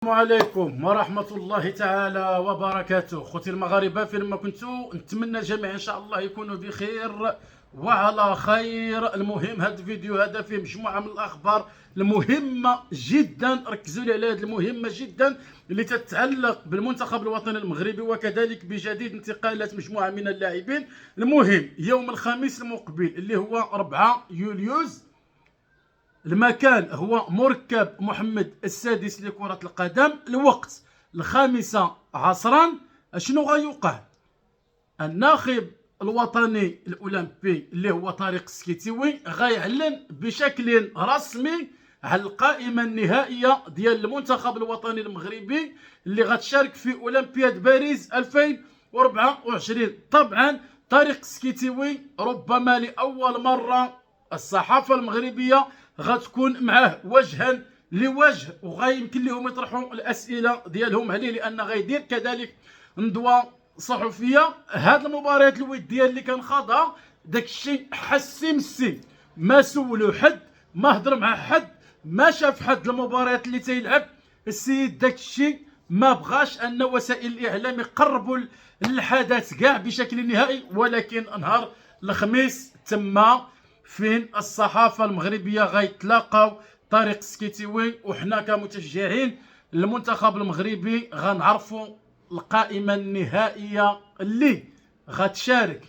السلام عليكم ورحمة الله تعالى وبركاته. خوتي المغاربة فين ما كنتوا، نتمنى الجميع ان شاء الله يكونوا بخير وعلى خير. المهم هذا الفيديو هذا فيه مجموعة من الاخبار المهمة جدا، ركزوا لي على هذه المهمة جدا اللي تتعلق بالمنتخب الوطني المغربي وكذلك بجديد انتقالات مجموعة من اللاعبين. المهم يوم الخميس المقبل اللي هو 4 يوليوز، المكان هو مركب محمد السادس لكرة القدم، الوقت 5 عصرا. شنو غيوقع؟ الناخب الوطني الاولمبي اللي هو طارق السكيتيوي غيعلن بشكل رسمي على القائمة النهائية ديال المنتخب الوطني المغربي اللي غتشارك في اولمبياد باريس 2024. طبعا طارق السكيتيوي ربما لأول مرة الصحافة المغربية غتكون معاه وجها لوجه، وغيمكن لهم يطرحوا الاسئله ديالهم عليه، لان غيدير كذلك ندوه صحفيه. هاد المباريات الوديه اللي كان خاضها داكشي حسي مسي، ما سولو حد، ما هضر مع حد، ما شاف حد المباريات اللي تيلعب السيد. داكشي ما بغاش ان وسائل الاعلام يقربوا الحدث كاع بشكل نهائي، ولكن نهار الخميس تما فين الصحافة المغربية غيتلاقاو طارق السكيتيوي، وحنا كمتشجعين المنتخب المغربي غنعرفوا القائمة النهائية اللي غتشارك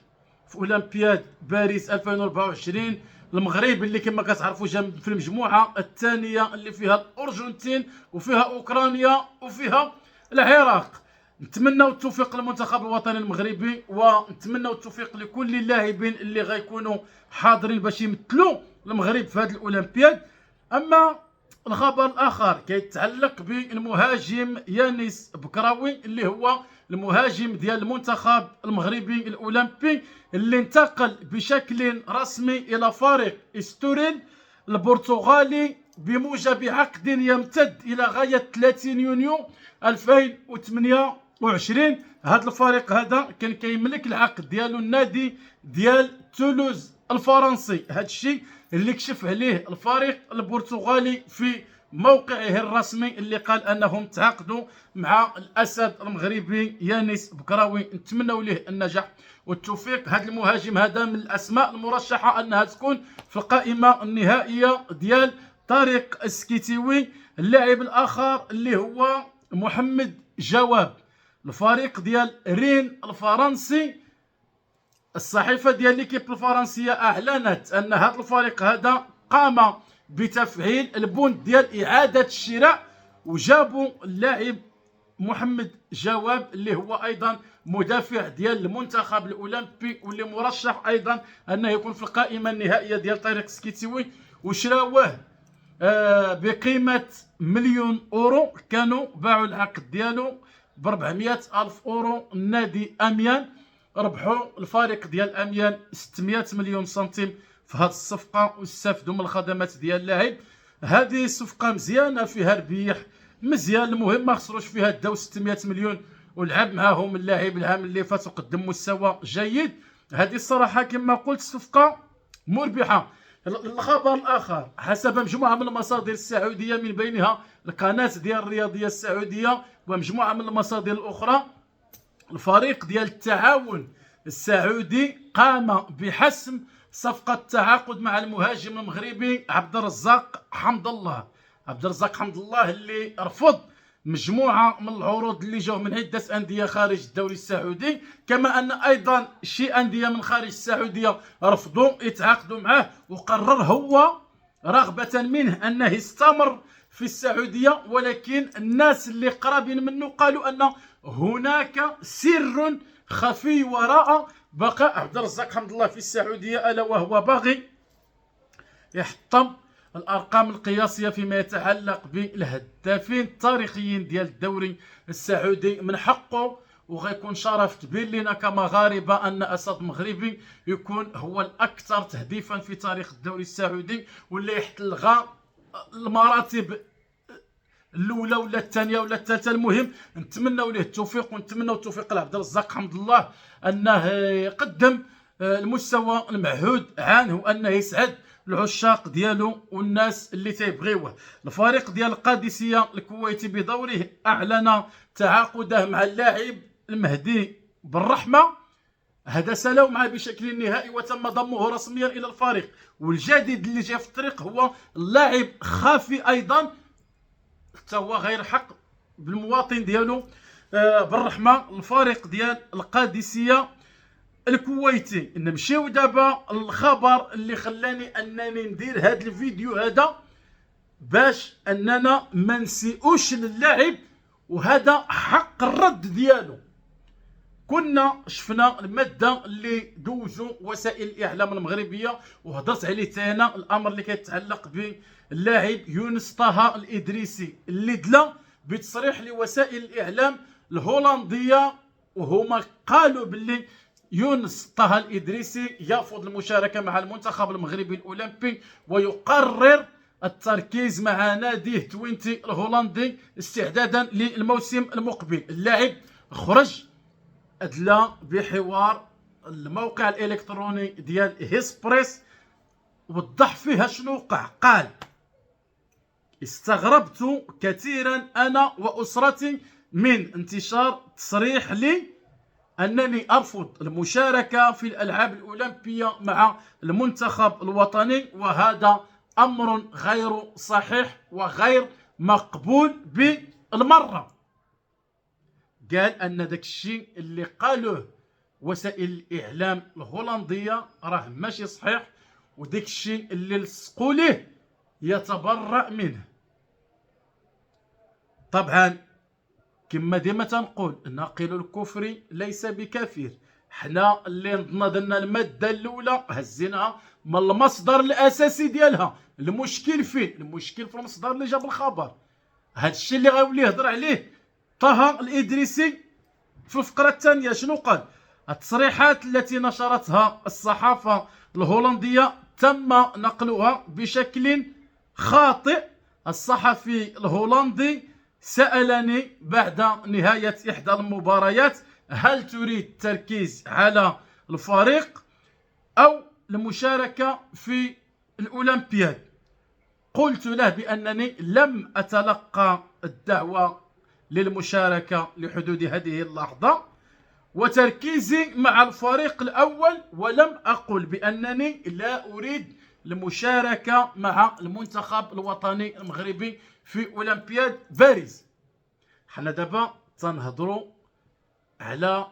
في اولمبياد باريس 2024. المغرب اللي كما كتعرفوا جا في المجموعة الثانية اللي فيها الأرجنتين وفيها أوكرانيا وفيها العراق. نتمنوا التوفيق للمنتخب الوطني المغربي، ونتمنوا التوفيق لكل اللاعبين اللي غيكونوا حاضرين باش يمثلوا المغرب في هذه الاولمبياد. اما الخبر الاخر كيتعلق بالمهاجم يانيس بكراوي اللي هو المهاجم ديال المنتخب المغربي الاولمبي اللي انتقل بشكل رسمي الى فريق استوريل البرتغالي بموجب عقد يمتد الى غايه 30 يونيو 2028. هذا الفريق هذا كان كيملك العقد ديالو النادي ديال تولوز الفرنسي. هذا الشيء اللي كشف عليه الفريق البرتغالي في موقعه الرسمي، اللي قال انهم تعاقدوا مع الاسد المغربي يانيس بكراوي. نتمنوا له النجاح والتوفيق. هذا المهاجم هذا من الاسماء المرشحه انها تكون في القائمه النهائيه ديال طارق السكيتيوي. اللاعب الاخر اللي هو محمد جواب، الفريق ديال رين الفرنسي. الصحيفه ديال ليكيب الفرنسيه اعلنت ان هذا الفريق هذا قام بتفعيل البند ديال اعاده الشراء، وجابوا اللاعب محمد جواب اللي هو ايضا مدافع ديال المنتخب الاولمبي واللي مرشح ايضا انه يكون في القائمه النهائيه ديال طارق السكيتيوي، وشراوه بقيمه 1,000,000 كانوا باعوا العقد ديالو ب 400,000 اورو. النادي اميان ربحوا الفريق ديال اميان 600 مليون سنتيم في هذه الصفقه، واستفدوا من الخدمات ديال اللاعب. هذه الصفقه مزيانه فيها ربيح مزيان. المهم ما خسروش فيها، داو 600 مليون ولعب معاهم اللاعب العام اللي فات وقدم مستوى جيد. هذه الصراحه كما قلت صفقه مربحه. الخبر الاخر حسب مجموعه من المصادر السعوديه من بينها القناه ديال الرياضيه السعوديه ومجموعه من المصادر الاخرى، الفريق ديال التعاون السعودي قام بحسم صفقه التعاقد مع المهاجم المغربي عبد الرزاق حمد الله. اللي رفض مجموعه من العروض اللي جاوا من عده انديه خارج الدوري السعودي، كما ان ايضا شي انديه من خارج السعوديه رفضوا يتعاقدوا معه، وقرر هو رغبه منه انه يستمر في السعوديه. ولكن الناس اللي قرابين منه قالوا ان هناك سر خفي وراء بقاء عبد الرزاق حمد الله في السعوديه، الا وهو باغي يحطم الارقام القياسيه فيما يتعلق بالهدافين التاريخيين ديال الدوري السعودي. من حقه وغيكون شرف كبير لنا كمغاربه ان اسد مغربي يكون هو الاكثر تهديفا في تاريخ الدوري السعودي، واللي يحتلغى المراتب الاولى ولا الثانيه ولا الثالثه. المهم نتمنوا له التوفيق، ونتمنوا التوفيق لعبد الرزاق حمد الله انه يقدم المستوى المعهود عنه، وانه يسعد العشاق ديالو والناس اللي تيبغيوه. الفريق ديال القادسيه الكويتي بدوره اعلن تعاقده مع اللاعب المهدي بالرحمه، هذا سلوا معه بشكل نهائي وتم ضمه رسميا الى الفريق. والجديد اللي جاي في الطريق هو اللاعب خافي ايضا، حتى هو غير حق بالمواطن ديالو بالرحمه. الفريق ديال القادسيه الكويتي. نمشيو دابا الخبر اللي خلاني انني ندير هذا الفيديو هذا، باش اننا ما نسيئوش للاعب، وهذا حق الرد ديالو. كنا شفنا الماده اللي دوزوا وسائل الاعلام المغربيه وهضرت عليه حتى انا، الامر اللي كيتعلق باللاعب يونس طه الادريسي اللي دلا بتصريح لوسائل الاعلام الهولنديه، وهما قالوا باللي يونس طه الادريسي يرفض المشاركه مع المنتخب المغربي الاولمبي ويقرر التركيز مع ناديه توينتي الهولندي استعدادا للموسم المقبل. اللاعب خرج ادلى بحوار الموقع الالكتروني ديال هيسبريس، وضح فيها شنو وقع. قال: استغربت كثيرا انا واسرتي من انتشار تصريح لي انني ارفض المشاركه في الالعاب الاولمبيه مع المنتخب الوطني، وهذا امر غير صحيح وغير مقبول بالمره. قال ان داك الشيء اللي قالوه وسائل الاعلام الهولنديه راه ماشي صحيح، وداك الشيء اللي لصقوا ليه يتبرأ منه. طبعا كما ديما تنقول ناقل الكفر ليس بكافر. حنا اللي نضنا الماده الاولى هزيناها من المصدر الاساسي ديالها. المشكل فين؟ المشكل في المصدر اللي جاب الخبر. هذا الشيء اللي غيولي يهضر عليه طه الادريسي في الفقره الثانيه. شنو قال؟ التصريحات التي نشرتها الصحافه الهولنديه تم نقلها بشكل خاطئ. الصحفي الهولندي سألني بعد نهاية إحدى المباريات: هل تريد التركيز على الفريق أو المشاركة في الأولمبياد؟ قلت له بأنني لم أتلقى الدعوة للمشاركة لحدود هذه اللحظة، وتركيزي مع الفريق الأول، ولم أقل بأنني لا أريد المشاركة مع المنتخب الوطني المغربي في أولمبياد باريس. حنا دابا تنهضروا على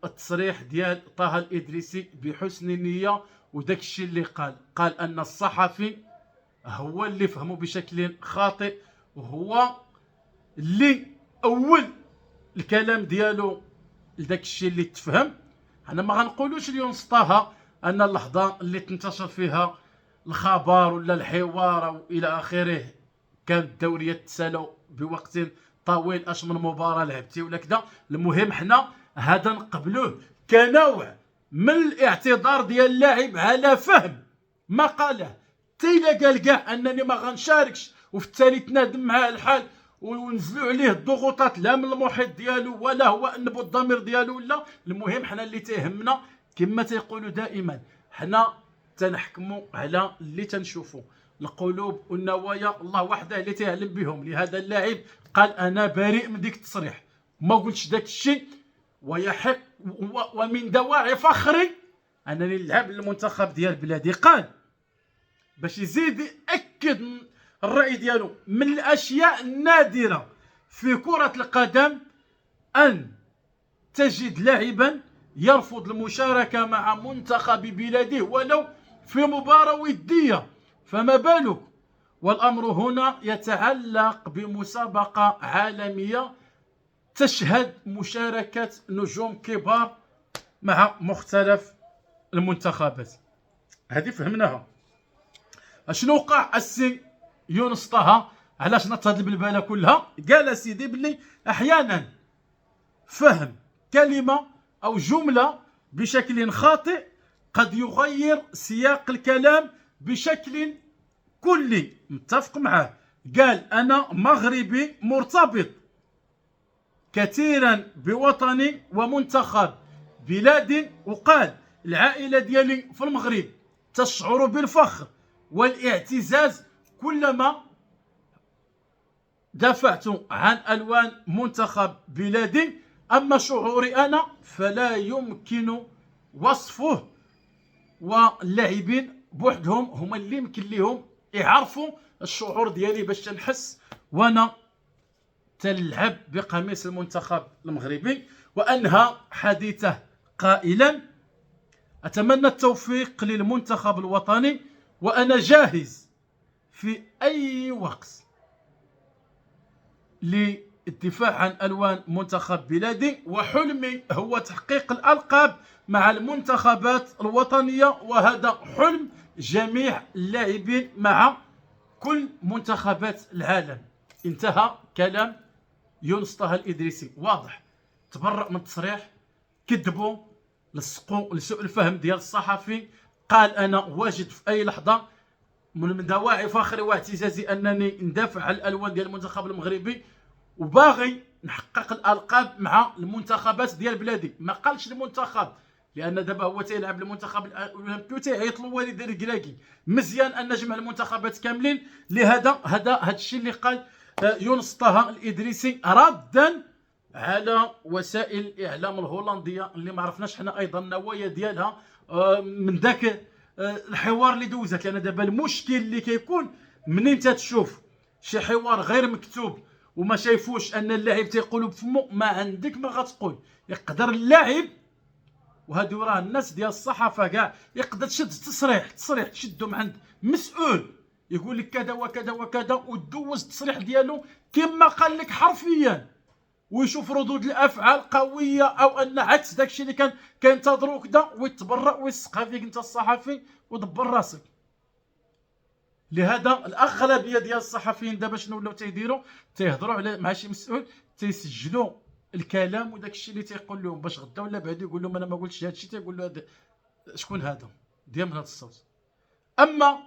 التصريح ديال طه الإدريسي بحسن النية، وداك الشيء اللي قال أن الصحفي هو اللي فهمه بشكل خاطئ، وهو اللي أول الكلام ديالو لداك الشيء اللي تفهم. حنا ما غنقولوش ليونس طه أن اللحظة اللي تنتشر فيها الخبر ولا الحوار او الى اخره كانت الدوريه تسالوا بوقت طويل، اش من مباراه لعبتي ولا كذا. المهم حنا هذا نقبلوه كنوع من الاعتذار ديال اللاعب على فهم ما قاله. تيلا قال كاع انني ما غنشاركش وفي التالي تنادم معاه الحال ونزلوا عليه الضغوطات لا من المحيط ديالو ولا هو انبو الضمير ديالو ولا. المهم حنا اللي تيهمنا كما تيقولوا دائما، حنا تنحكموا على اللي تنشوفوا. القلوب والنوايا الله وحده اللي تيعلم بهم. لهذا اللاعب قال انا بريء من ديك التصريح، ما قلتش داك الشيء، ويحق ومن دواعي فخري انني نلعب للمنتخب ديال بلادي. قال باش يزيد ياكد الراي ديالو: من الاشياء النادره في كره القدم ان تجد لاعبا يرفض المشاركه مع منتخب بلاده ولو في مباراة ودية، فما بالك والأمر هنا يتعلق بمسابقة عالمية تشهد مشاركة نجوم كبار مع مختلف المنتخبات. هذه فهمناها. اشنو وقع السي يونس طه؟ علاش نطهد بالبالة كلها؟ قال سيدي بلي احيانا فهم كلمة او جملة بشكل خاطئ قد يغير سياق الكلام بشكل كلي. متفق معه. قال انا مغربي مرتبط كثيرا بوطني ومنتخب بلادي، وقال العائلة ديالي في المغرب تشعر بالفخر والاعتزاز كلما دافعت عن ألوان منتخب بلادي. أما شعوري أنا فلا يمكن وصفه، واللاعبين بوحدهم هما اللي يمكن لهم يعرفوا الشعور ديالي باش تنحس وانا تلعب بقميص المنتخب المغربي. وأنهى حديثه قائلا: أتمنى التوفيق للمنتخب الوطني، وأنا جاهز في أي وقت للدفاع عن ألوان منتخب بلادي، وحلمي هو تحقيق الألقاب مع المنتخبات الوطنية، وهذا حلم جميع اللاعبين مع كل منتخبات العالم. انتهى كلام يونس طه الإدريسي. واضح، تبرأ من التصريح، كذبوا، لصقوا لسوء الفهم ديال الصحفي. قال أنا واجد في أي لحظة من دواعي فخري واعتزازي أنني ندافع على الألوان ديال المنتخب المغربي وباغي نحقق الألقاب مع المنتخبات ديال بلادي. ما قالش المنتخب، لأن دابا هو تيلعب المنتخب الأولمبي وتيعيط له والد الركراكي. مزيان أن نجمع المنتخبات كاملين. لهذا هذا الشيء اللي قال يونس طه الإدريسي ردا على وسائل الإعلام الهولندية اللي ما عرفناش حنا أيضا النوايا ديالها من ذاك الحوار اللي دوزت. لأن دابا المشكل اللي كيكون منين تتشوف شي حوار غير مكتوب وما شايفوش ان اللاعب تيقولوا بفمو، ما عندك ما غتقول. يقدر اللاعب، وهادو راه الناس ديال الصحافه كاع، يقدر تشد تصريح تشدو من عند مسؤول يقول لك كذا وكذا وكذا، ودوز التصريح ديالو كما قال لك حرفيا، ويشوف ردود الافعال قويه او ان عكس داكشي اللي كان كينتظروا كذا، ويتبرأ ويسقها فيك انت الصحفي ودبر راسك. لهذا الاغلبيه ديال الصحفيين دابا شنو ولاو تيديروا؟ تيهضروا على مع شي مسؤول، تيسجلوا الكلام وداك الشيء اللي تيقول لهم، باش غدا ولا بعد يقول لهم انا ما قلتش هذا الشيء، تيقول له هذا شكون هذا ديال من هذا الصوت. اما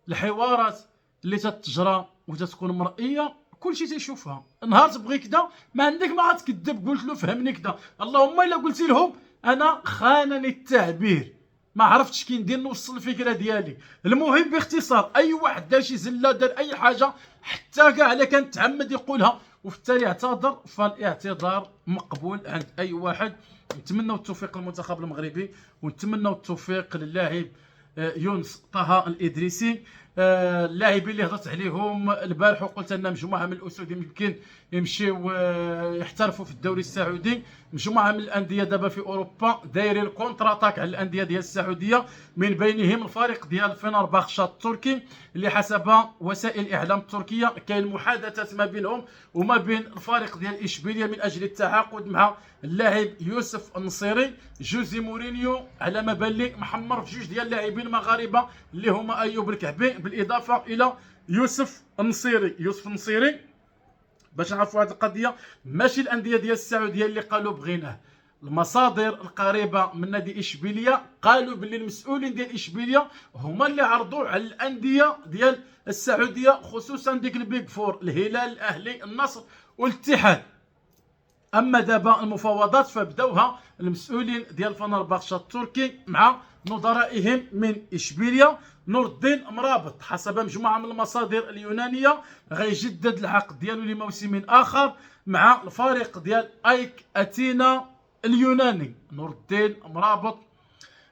الحوارات اللي تتجرى وتتكون مرئيه كلشي تيشوفها. نهار تبغي كذا ما عندك ما غتكذب، قلت له فهمني كذا، اللهم الا قلت لهم انا خانني التعبير، ما عرفتش كي ندير نوصل الفكره ديالي. المهم باختصار، اي واحد دار شي زله، دار اي حاجه حتى كاع الا كان تعمد يقولها وفي التالي اعتذر، فالاعتذار مقبول عند اي واحد. نتمنى التوفيق للمنتخب المغربي، ونتمنى التوفيق للاعب يونس طه الإدريسي. اللاعبين اللي هضرت عليهم البارح وقلت ان مجموعه من الاسود يمكن يمشيو يحترفوا في الدوري السعودي. مجموعه من الانديه دابا في اوروبا دايرين كونتراتاك على الانديه ديال السعوديه، من بينهم الفريق ديال فنربخشة التركي اللي حسب وسائل الاعلام التركيه كاين محادثات ما بينهم وما بين الفريق ديال اشبيليه من اجل التعاقد مع اللاعب يوسف النصيري. جوزي مورينيو على ما بان لي محمر في جوج ديال اللاعبين مغاربه اللي هما ايوب الكعبي بالاضافه الى يوسف النصيري. باش نعرفوا هذه القضيه، ماشي الانديه ديال السعوديه اللي قالوا بغيناه. المصادر القريبه من نادي اشبيليه قالوا باللي المسؤولين ديال اشبيليه هما اللي عرضوا على الانديه ديال السعوديه، خصوصا ديك البيج فور، الهلال، الاهلي، النصر والاتحاد. اما دابا المفاوضات فبداوها المسؤولين ديال فنربخشة التركي مع نظرائهم من اشبيليه. نور الدين مرابط حسب مجموعه من المصادر اليونانيه غيجدد العقد ديالو لموسم اخر مع الفريق ديال ايك اتينا اليوناني. نور الدين مرابط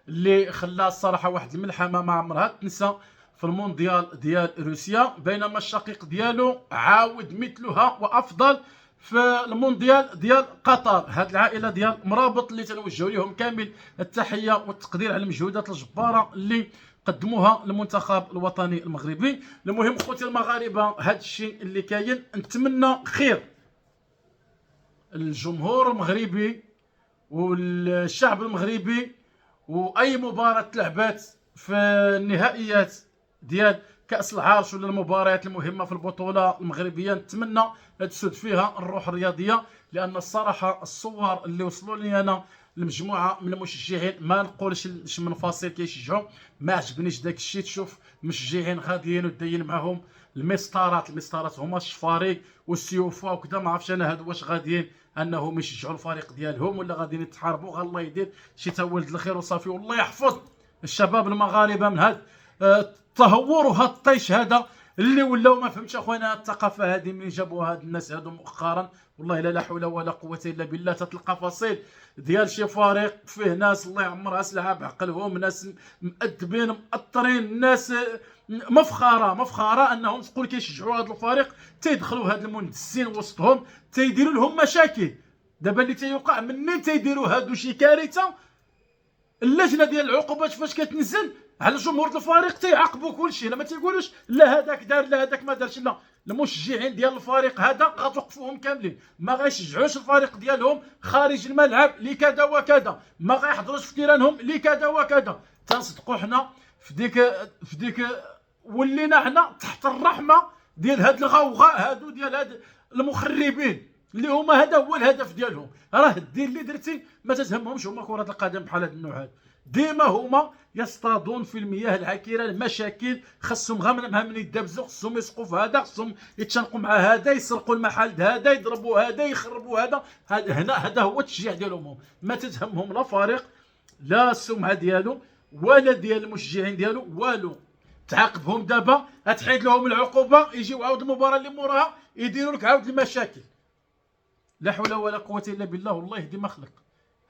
اللي خلى الصراحه واحد الملحمه ما عمرها تنسى في المونديال ديال روسيا، بينما الشقيق ديالو عاود مثلها وافضل في المونديال ديال قطر. هاد العائله ديال مرابط اللي تنوجه لهم كامل التحيه والتقدير على المجهودات الجباره اللي قدموها المنتخب الوطني المغربي. المهم خوتي المغاربه، هاد الشيء اللي كاين، نتمنى خير الجمهور المغربي والشعب المغربي، واي مباراه تلعبات في النهائيات ديال كأس العرش ولا المباريات المهمه في البطوله المغربيه، نتمنى تسود فيها الروح الرياضيه. لان الصراحه الصور اللي وصلوا لي انا لمجموعه من المشجعين، ما نقولش من فاصل كيشجعوا، ما عجبنيش داك الشيء. تشوف مشجعين غاديين وداين معاهم المسطرات هما الشفاري والسيوفه وكذا، ما عرفتش انا هادو واش غاديين انهم يشجعوا الفريق ديالهم ولا غاديين يتحاربوا. الله يدير شي تا ولد الخير وصافي. والله يحفظ الشباب المغاربه من هاد التهور وهذا الطيش هذا اللي ولاو ما فهمتش اخويا. الثقافه هذه من جابوا هاد الناس هادو مؤخرا والله لا حول ولا قوه الا بالله. تتلقى فصيل ديال شي فريق فيه ناس الله يعمرها سلعه بعقلهم، ناس مؤدبين مأطرين، ناس مفخره انهم تقول كيشجعوا هذا الفريق، تيدخلوا هاد المندسين وسطهم تيديروا لهم مشاكل. دابا اللي تيوقع منين تيديروا هادو شي كارثه، اللجنه ديال العقوبات فاش كتنزل على جمهور الفريق تيعاقبوا كلشي. لا ما تيقولوش لا هذاك دار لا هذاك ما دارش، لا المشجعين ديال الفريق هذا غتوقفوهم كاملين، ما غيشجعوش الفريق ديالهم خارج الملعب لكذا وكذا، ما غيحضروش في تيرانهم لكذا وكذا. تنصدقوا حنا في ديك ولينا حنا تحت الرحمه ديال هاد الغوغاء هادو ديال هاد المخربين اللي هما هذا هو الهدف ديالهم. راه الدين اللي درتي ما تتهمهمش هما كرة القدم بحال هاد النوع هذا، ديما هما يصطادون في المياه العكيره المشاكل. خاصهم غير من يدبزوا، خاصهم يسقوا في هذا، خاصهم يتشانقوا مع هذا، يسرقوا المحل هذا، يضربوا هذا، يخربوا هذا. هنا هذا هو التشجيع ديالهم. ما تتهمهم لا فريق لا السمعه ديالو ولا ديال المشجعين ديالو والو. تعاقبهم دابا تحيد لهم العقوبه، يجيو عاود المباراه اللي موراها يديروا لك عاود المشاكل. لا حول ولا قوه الا بالله. والله يهدي ما خلق.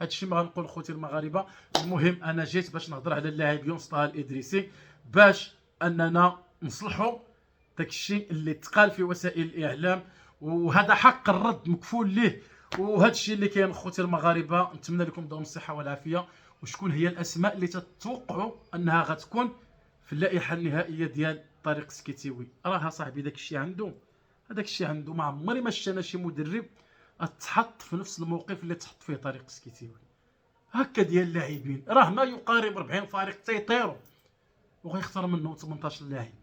هذا الشيء ما غنقول خوتي المغاربه. المهم انا جيت باش نهضر على اللاعب يونس طه الادريسي، باش اننا نصلحوا داك الشيء اللي تقال في وسائل الاعلام، وهذا حق الرد مكفول ليه. وهذا الشيء اللي كاين خوتي المغاربه، نتمنى لكم دوام الصحه والعافيه. وشكون هي الاسماء اللي تتوقعوا انها غتكون في اللائحه النهائيه ديال طارق سكيتيوي؟ راه صاحبي داك الشيء عنده، هذاك الشيء عنده. ما عمري ما شفت انا شي مدرب تحط في نفس الموقف اللي تحط فيه طارق سكيتيوي. هكا ديال اللاعبين راه ما يقارب 40 فريق تيطيروا وغيختار منهم 18 لاعب،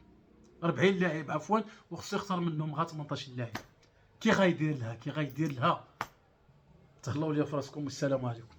40 لاعب عفوا، وخصو يختار منهم غير 18 لاعب. كي غيدير لها تهلاو ليا فراسكم والسلام عليكم.